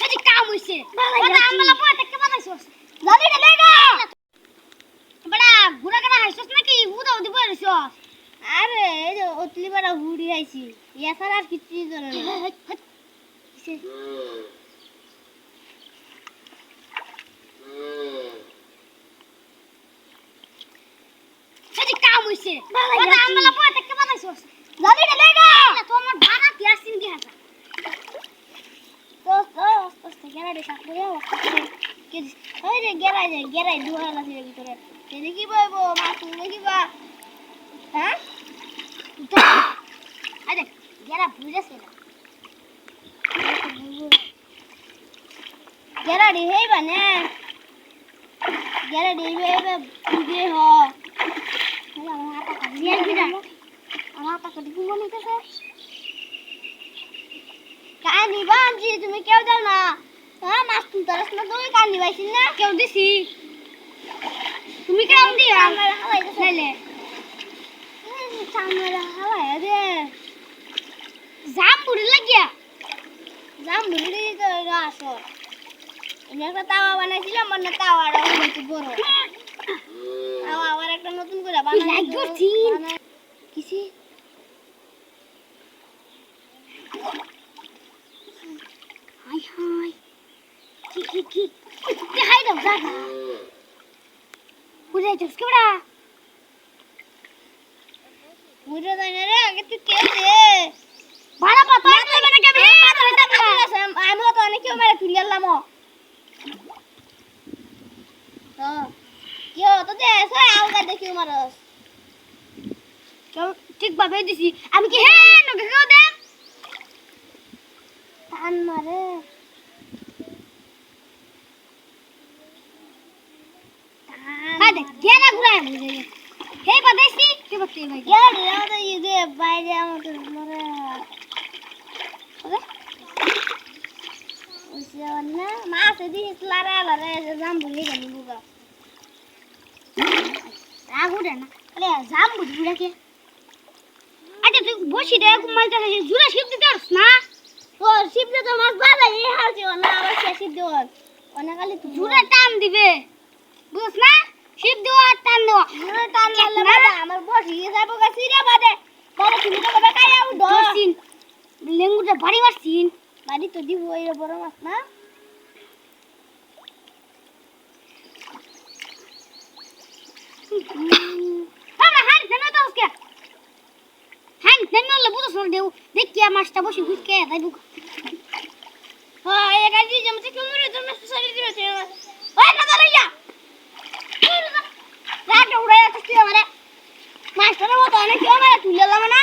সেটি কাম হইছে ওটা আমলা পড়ে থেকে বানাইছস জানি রে লেগা বড়া গুড়া গড়া হাইছস নাকি উদা উদি বইছস আরে এই যে অতলি বড় হুড়ি আইছি ইয়া ছাড়া আর কিছুই জানা না সেটি কাম হইছে ওটা আমলা পড়ে থেকে বানাইছস জানি রে লেগা তো আমার ভাড়া দিয়াছিন কি হাসা তো গেরা রে সাথে কে ওই যে গেরাই দুহাল আছে এর ভিতরে সেদিকে কি বইবো মাছ তুলে কি বা হ্যাঁ আরে গেরা বুঝাছে না গেরা রে হেই বানে গেরা রে হেবে বুঝে হ আমার হাতা কাটি দিয়ে দিরা আমার হাতা কাটি কি মনে করছ কানি বানজি তুমি কেউ দাও না হ্যাঁ মাছ তুলতে রাস না তুমি কানি বাইছিস না কেউ দিছি তুমি কেউ দিও আমার হাওয়াই তো নাইলে আমার হাওয়াই রে জাম বুড়ি লাগিয়া জাম বুড়ি তো আসো আমি একটা তাওয়া বানাইছিলাম মানে তাওয়াটা অনেক বড় তাওয়া আবার একটা নতুন করে লাইক করছিন কিসি হাই হাই কি হাই দাও জাগা বুঝাই যাস কেবড়া বুঝে যাই না রে আগে তুই কে দে ভাড়া পাতা দেবে না কেবে পাতা হইতা না আমি তো অনেক কেউ মেরে তুলে গেলাম তো কি হতো দে সে আলগা দেখি মারস কেউ ঠিক ভাবে দিছি আমি কি হে নকে কেউ দে টান মারে হাই দেখ গেরা ঘুরায় বুঝে হে বাদেছি কে বলতে ভাই ইয়ার আমাদের এই যে বাইরে আমাদের মরে ওইসে না মাছ দিস লারা লারা জাম ভুলে গেলি বুগা রাগ উঠে না আরে জাম বুঝবি কে আচ্ছা তুই বসি দে কুমালটা জুরা শিব দিতে পারছ না ও শিবলে তো মাছ বাজাই এই হালছে না আবার সে শিব দেওয়ার অনেক খালি জুরা টান দিবে বুঝছ না শিব দেওয়া আর টান দেওয়া জুরে টান লাগলে বাবা আমার বসি যাবো গা সিরে বাদে বাবা তুমি তো কবে কাই আউ দ ধরছিন লেঙ্গুটা বাড়ি মারছিন বাড়ি তো দিব ওই বড় মাছ না বাবা হান দেন তো ওকে হান দেন না বুঝছ না দেও দেখ কি মাছটা বসে ঘুরকে যাইবো হ্যাঁ এই গাড়ি জমতে কুমড়ে তুমি সরি দিবে ওই না দাঁড়াইয়া রাত উড়ে আসছে আমারে মাছটার মতো অনেক কেউ মেরে তুলে এলাম না